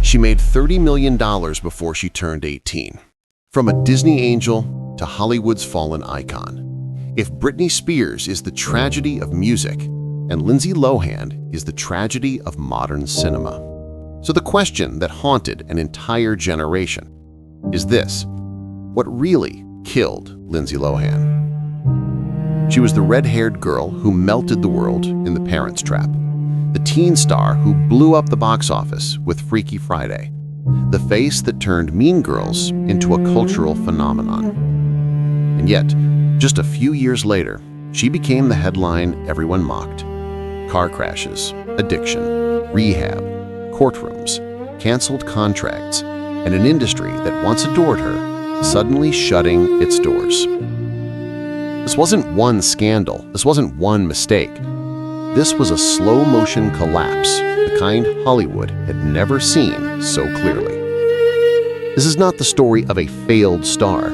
She made $30 million before she turned 18. From a Disney angel to Hollywood's fallen icon. If Britney Spears is the tragedy of music, and Lindsay Lohan is the tragedy of modern cinema. So the question that haunted an entire generation is this: what really killed Lindsay Lohan? She was the red-haired girl who melted the world in The Parents Trap, the teen star who blew up the box office with Freaky Friday, the face that turned Mean Girls into a cultural phenomenon. And yet, just a few years later, she became the headline everyone mocked. Car crashes, addiction, rehab, courtrooms, canceled contracts, and an industry that once adored her suddenly shutting its doors. This wasn't one scandal, this wasn't one mistake. This was a slow-motion collapse, the kind Hollywood had never seen so clearly. This is not the story of a failed star.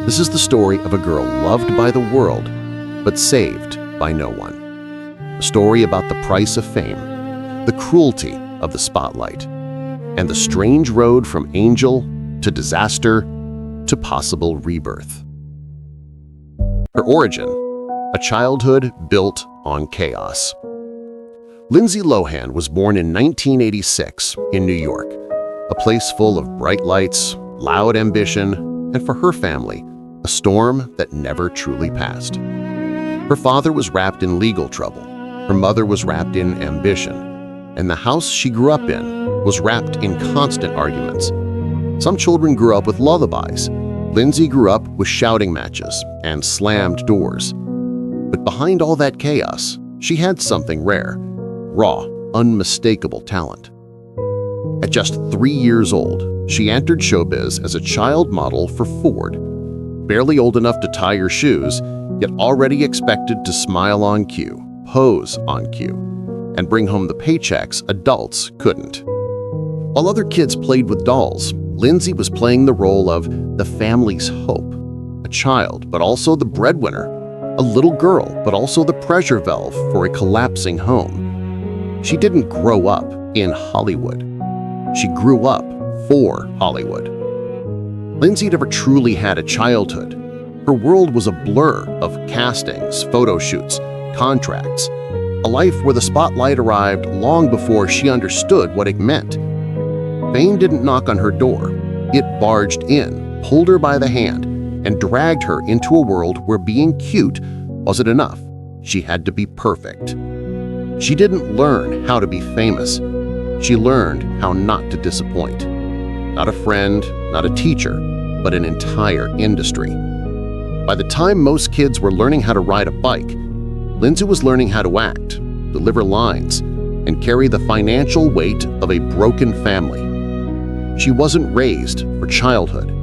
This is the story of a girl loved by the world, but saved by no one. A story about the price of fame, the cruelty of the spotlight, and the strange road from angel to disaster to possible rebirth. Her origin: a childhood built on chaos. Lindsay Lohan was born in 1986 in New York, a place full of bright lights, loud ambition, and for her family, a storm that never truly passed. Her father was wrapped in legal trouble, her mother was wrapped in ambition, and the house she grew up in was wrapped in constant arguments. Some children grew up with lullabies. Lindsay grew up with shouting matches and slammed doors. But behind all that chaos, she had something rare: raw, unmistakable talent. At just 3 years old, she entered showbiz as a child model for Ford, barely old enough to tie her shoes, yet already expected to smile on cue, pose on cue, and bring home the paychecks adults couldn't. While other kids played with dolls, Lindsay was playing the role of the family's hope, a child but also the breadwinner, a little girl but also the pressure valve for a collapsing home. She didn't grow up in Hollywood. She grew up for Hollywood. Lindsay never truly had a childhood. Her world was a blur of castings, photo shoots, contracts, a life where the spotlight arrived long before she understood what it meant. Fame didn't knock on her door. It barged in, pulled her by the hand, and dragged her into a world where being cute wasn't enough. She had to be perfect. She didn't learn how to be famous. She learned how not to disappoint. Not a friend, not a teacher, but an entire industry. By the time most kids were learning how to ride a bike, Lindsay was learning how to act, deliver lines, and carry the financial weight of a broken family. She wasn't raised for childhood.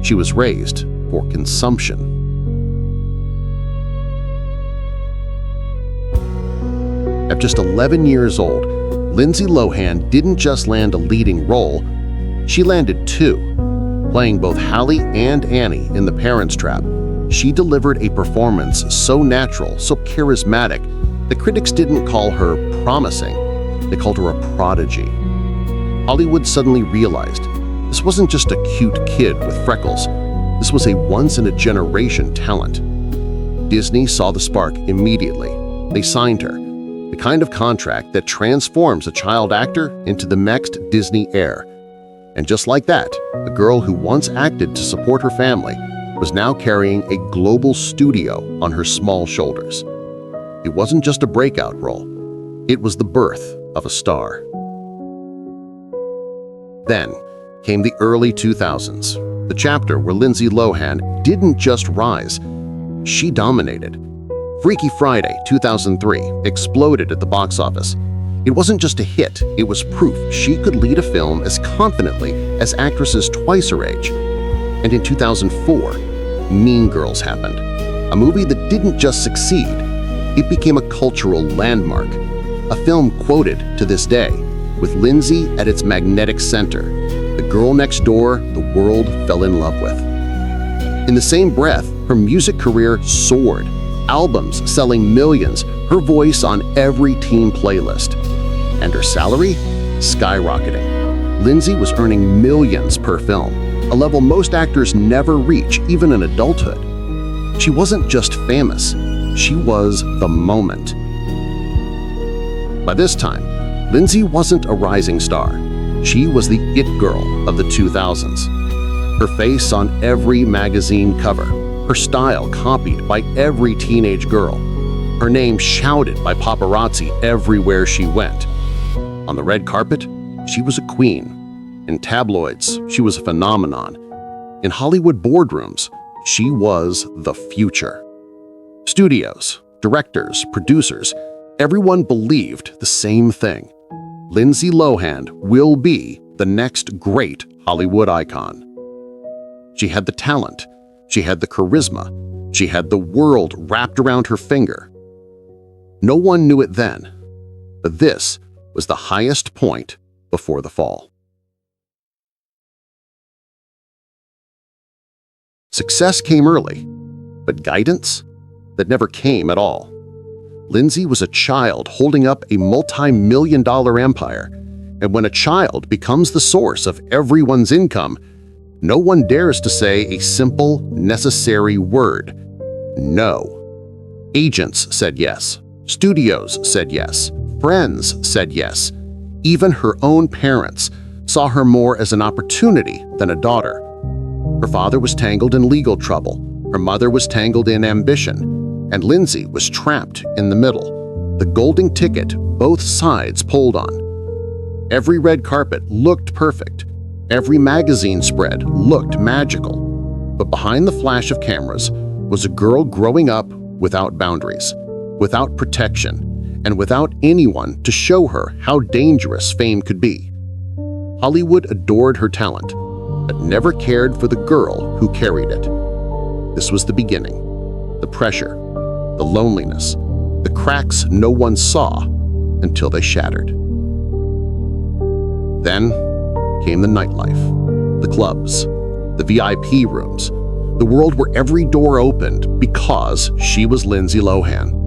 She was raised for consumption. At just 11 years old, Lindsay Lohan didn't just land a leading role, she landed two. Playing both Hallie and Annie in The Parents Trap, she delivered a performance so natural, so charismatic, the critics didn't call her promising, they called her a prodigy. Hollywood suddenly realized this wasn't just a cute kid with freckles, this was a once-in-a-generation talent. Disney saw the spark immediately. They signed her, the kind of contract that transforms a child actor into the next Disney heir. And just like that, a girl who once acted to support her family was now carrying a global studio on her small shoulders. It wasn't just a breakout role, it was the birth of a star. Then came the early 2000s, the chapter where Lindsay Lohan didn't just rise, she dominated. Freaky Friday 2003 exploded at the box office. It wasn't just a hit, it was proof she could lead a film as confidently as actresses twice her age. And in 2004, Mean Girls happened, a movie that didn't just succeed, it became a cultural landmark, a film quoted to this day, with Lindsay at its magnetic center, the girl next door the world fell in love with. In the same breath, her music career soared, albums selling millions, her voice on every teen playlist, and her salary skyrocketing. Lindsay was earning millions per film, a level most actors never reach even in adulthood. She wasn't just famous, she was the moment. By this time, Lindsay wasn't a rising star. She was the it girl of the 2000s. Her face on every magazine cover, her style copied by every teenage girl, her name shouted by paparazzi everywhere she went. On the red carpet, she was a queen. In tabloids, she was a phenomenon. In Hollywood boardrooms, she was the future. Studios, directors, producers, everyone believed the same thing. Lindsay Lohan will be the next great Hollywood icon. She had the talent, she had the charisma, she had the world wrapped around her finger. No one knew it then, but this was the highest point before the fall. Success came early, but guidance? That never came at all. Lindsay was a child holding up a multi-million-dollar empire, and when a child becomes the source of everyone's income, no one dares to say a simple, necessary word: no. Agents said yes. Studios said yes. Friends said yes. Even her own parents saw her more as an opportunity than a daughter. Her father was tangled in legal trouble. Her mother was tangled in ambition. And Lindsay was trapped in the middle, the golden ticket both sides pulled on. Every red carpet looked perfect. Every magazine spread looked magical. But behind the flash of cameras was a girl growing up without boundaries, without protection, and without anyone to show her how dangerous fame could be. Hollywood adored her talent, but never cared for the girl who carried it. This was the beginning, the pressure, the loneliness, the cracks no one saw until they shattered. Then came the nightlife, the clubs, the VIP rooms, the world where every door opened because she was Lindsay Lohan.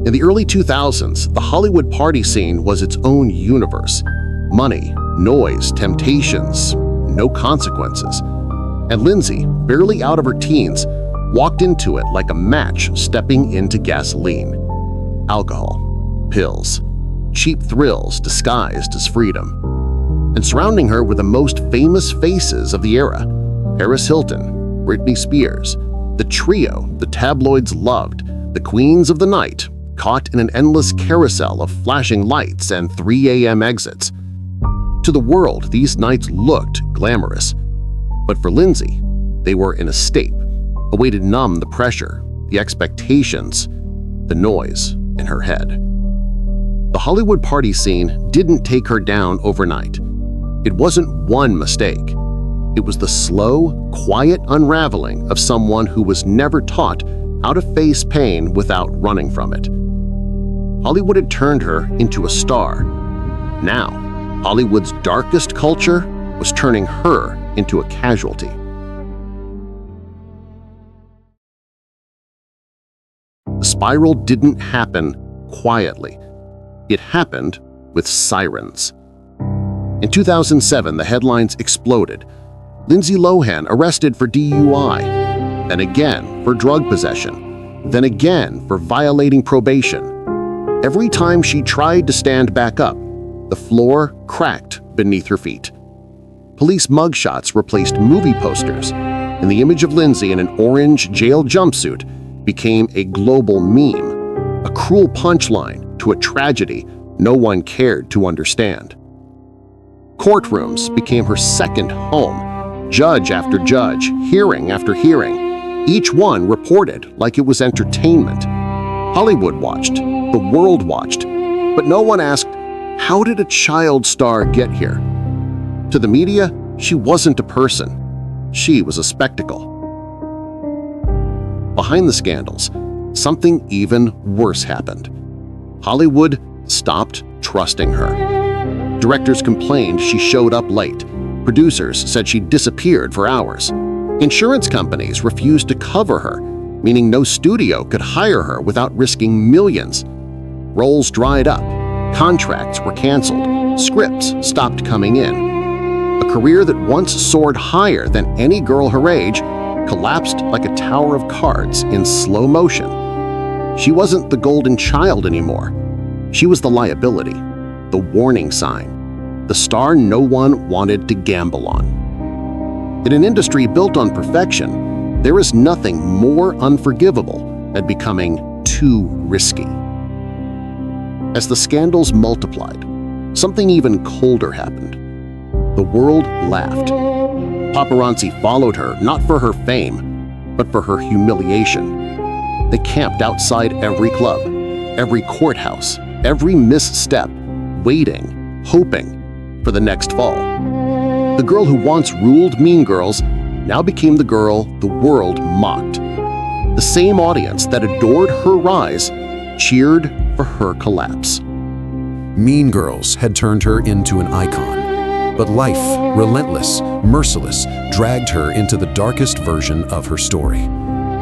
In the early 2000s, the Hollywood party scene was its own universe. Money, noise, temptations, no consequences. And Lindsay, barely out of her teens, walked into it like a match stepping into gasoline. Alcohol, pills, cheap thrills disguised as freedom. And surrounding her were the most famous faces of the era: Paris Hilton, Britney Spears, the trio the tabloids loved, the queens of the night, caught in an endless carousel of flashing lights and 3 a.m. exits. To the world, these nights looked glamorous. But for Lindsay, they were an escape, a way to numb the pressure, the expectations, the noise in her head. The Hollywood party scene didn't take her down overnight. It wasn't one mistake. It was the slow, quiet unraveling of someone who was never taught how to face pain without running from it. Hollywood had turned her into a star. Now, Hollywood's darkest culture was turning her into a casualty. The spiral didn't happen quietly. It happened with sirens. In 2007, the headlines exploded. Lindsay Lohan arrested for DUI, then again for drug possession, then again for violating probation. Every time she tried to stand back up, the floor cracked beneath her feet. Police mugshots replaced movie posters, and the image of Lindsay in an orange jail jumpsuit became a global meme, a cruel punchline to a tragedy no one cared to understand. Courtrooms became her second home, judge after judge, hearing after hearing. Each one reported like it was entertainment. Hollywood watched, the world watched, but no one asked, how did a child star get here? To the media, she wasn't a person. She was a spectacle. Behind the scandals, something even worse happened. Hollywood stopped trusting her. Directors complained she showed up late. Producers said she disappeared for hours. Insurance companies refused to cover her, meaning no studio could hire her without risking millions. Roles dried up. Contracts were canceled. Scripts stopped coming in. A career that once soared higher than any girl her age collapsed like a tower of cards in slow motion. She wasn't the golden child anymore. She was the liability, the warning sign, the star no one wanted to gamble on. In an industry built on perfection, there is nothing more unforgivable than becoming too risky. As the scandals multiplied, something even colder happened. The world laughed. Paparazzi followed her not for her fame, but for her humiliation. They camped outside every club, every courthouse, every misstep, waiting, hoping for the next fall. The girl who once ruled Mean Girls now became the girl the world mocked. The same audience that adored her rise cheered for her collapse. Mean Girls had turned her into an icon, but life, relentless, merciless, dragged her into the darkest version of her story.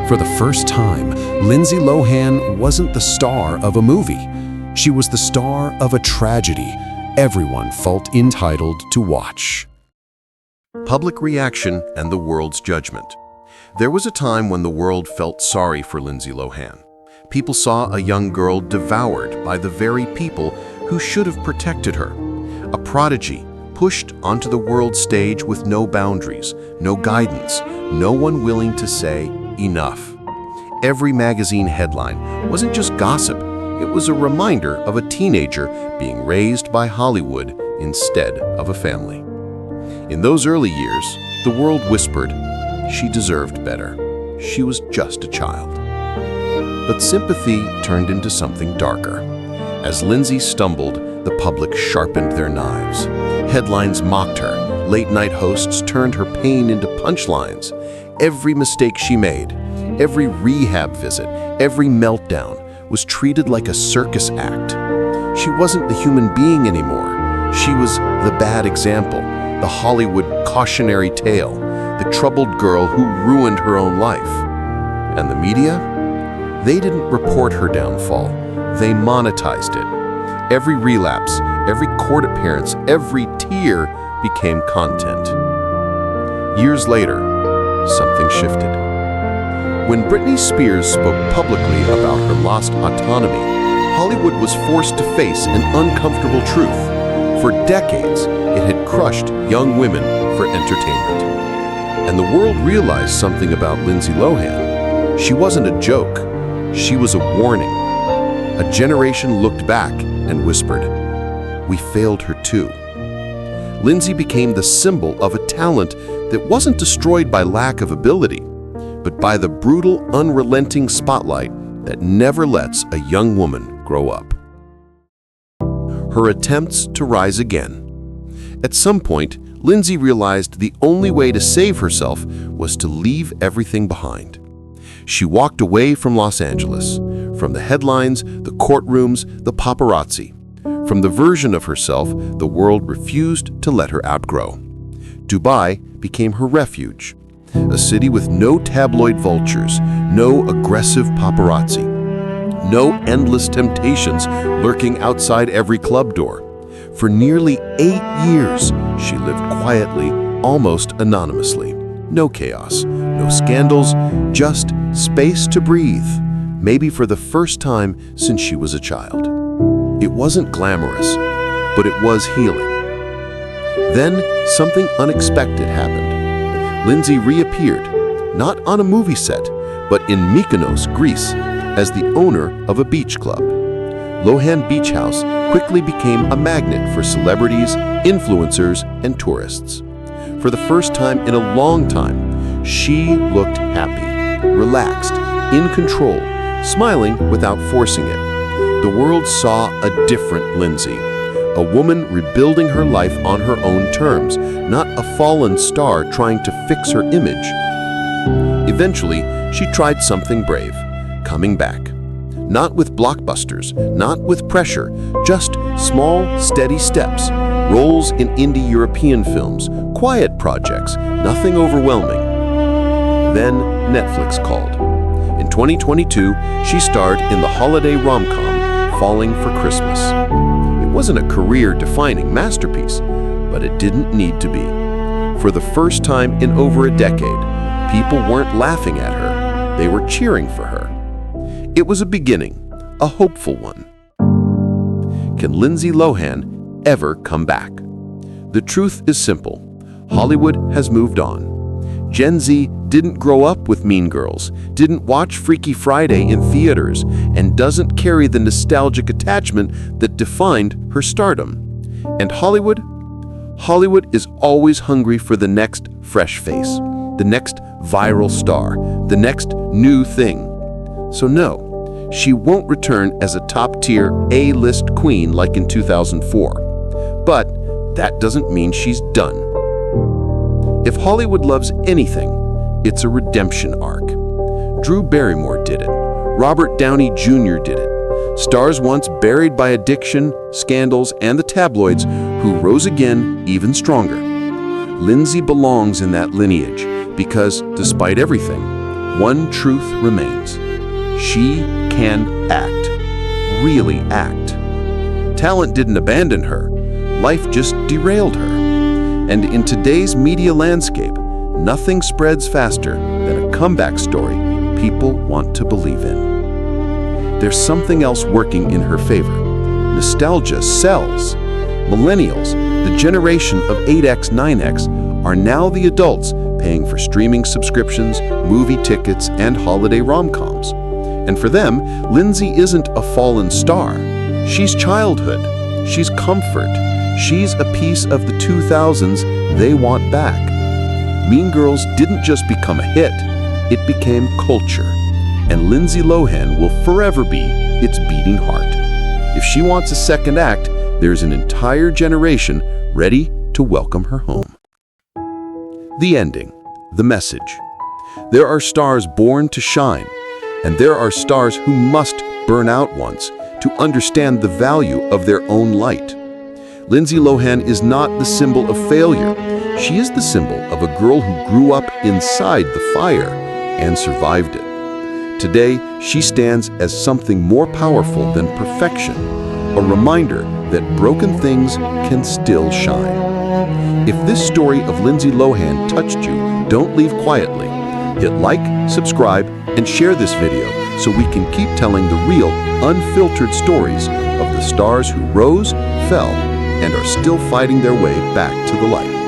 For the first time, Lindsay Lohan wasn't the star of a movie. She was the star of a tragedy everyone felt entitled to watch. Public reaction and the world's judgment. There was a time when the world felt sorry for Lindsay Lohan. People saw a young girl devoured by the very people who should have protected her. A prodigy pushed onto the world stage with no boundaries, no guidance, no one willing to say enough. Every magazine headline wasn't just gossip, it was a reminder of a teenager being raised by Hollywood instead of a family. In those early years, the world whispered, she deserved better. She was just a child. But sympathy turned into something darker. As Lindsay stumbled, the public sharpened their knives. Headlines mocked her. Late-night hosts turned her pain into punchlines. Every mistake she made, every rehab visit, every meltdown was treated like a circus act. She wasn't the human being anymore. She was the bad example, the Hollywood cautionary tale, the troubled girl who ruined her own life. And the media? They didn't report her downfall. They monetized it. Every relapse, every court appearance, every tear became content. Years later, something shifted. When Britney Spears spoke publicly about her lost autonomy, Hollywood was forced to face an uncomfortable truth. For decades, it had crushed young women for entertainment. And the world realized something about Lindsay Lohan. She wasn't a joke. She was a warning. A generation looked back and whispered, "We failed her too." Lindsay became the symbol of a talent that wasn't destroyed by lack of ability, but by the brutal, unrelenting spotlight that never lets a young woman grow up. Her attempts to rise again. At some point, Lindsay realized the only way to save herself was to leave everything behind. She walked away from Los Angeles, from the headlines, the courtrooms, the paparazzi, from the version of herself the world refused to let her outgrow. Dubai became her refuge, a city with no tabloid vultures, no aggressive paparazzi, no endless temptations lurking outside every club door. For nearly 8 years, she lived quietly, almost anonymously. No chaos, no scandals, just space to breathe, maybe for the first time since she was a child. It wasn't glamorous, but it was healing. Then something unexpected happened. Lindsay reappeared, not on a movie set, but in Mykonos, Greece, as the owner of a beach club. Lohan Beach House quickly became a magnet for celebrities, influencers, and tourists. For the first time in a long time, she looked happy, relaxed, in control, smiling without forcing it. The world saw a different Lindsay, a woman rebuilding her life on her own terms, not a fallen star trying to fix her image. Eventually, she tried something brave, coming back. Not with blockbusters, not with pressure, just small, steady steps, roles in indie European films, quiet projects, nothing overwhelming. Then Netflix called. In 2022, she starred in the holiday rom-com Falling for Christmas. It wasn't a career-defining masterpiece, but it didn't need to be. For the first time in over a decade, people weren't laughing at her, they were cheering for her. It was a beginning, a hopeful one. Can Lindsay Lohan ever come back? The truth is simple. Hollywood has moved on. Gen Z didn't grow up with Mean Girls, didn't watch Freaky Friday in theaters, and doesn't carry the nostalgic attachment that defined her stardom. And Hollywood is always hungry for the next fresh face, the next viral star, the next new thing. So no, she won't return as a top-tier A-list queen like in 2004. But that doesn't mean she's done. If Hollywood loves anything, it's a redemption arc. Drew Barrymore did it. Robert Downey Jr. did it. Stars once buried by addiction, scandals, and the tabloids who rose again even stronger. Lindsay belongs in that lineage because, despite everything, one truth remains. She can act. Really act. Talent didn't abandon her. Life just derailed her. And in today's media landscape, nothing spreads faster than a comeback story people want to believe in. There's something else working in her favor. Nostalgia sells. Millennials, the generation of 8X, 9X, are now the adults paying for streaming subscriptions, movie tickets, and holiday rom-coms. And for them, Lindsay isn't a fallen star. She's childhood. She's comfort. She's a piece of the 2000s they want back. Mean Girls didn't just become a hit, it became culture. And Lindsay Lohan will forever be its beating heart. If she wants a second act, there's an entire generation ready to welcome her home. The ending, the message. There are stars born to shine, and there are stars who must burn out once to understand the value of their own light. Lindsay Lohan is not the symbol of failure. She is the symbol of a girl who grew up inside the fire and survived it. Today, she stands as something more powerful than perfection, a reminder that broken things can still shine. If this story of Lindsay Lohan touched you, don't leave quietly. Hit like, subscribe, and share this video so we can keep telling the real, unfiltered stories of the stars who rose, fell, and are still fighting their way back to the light.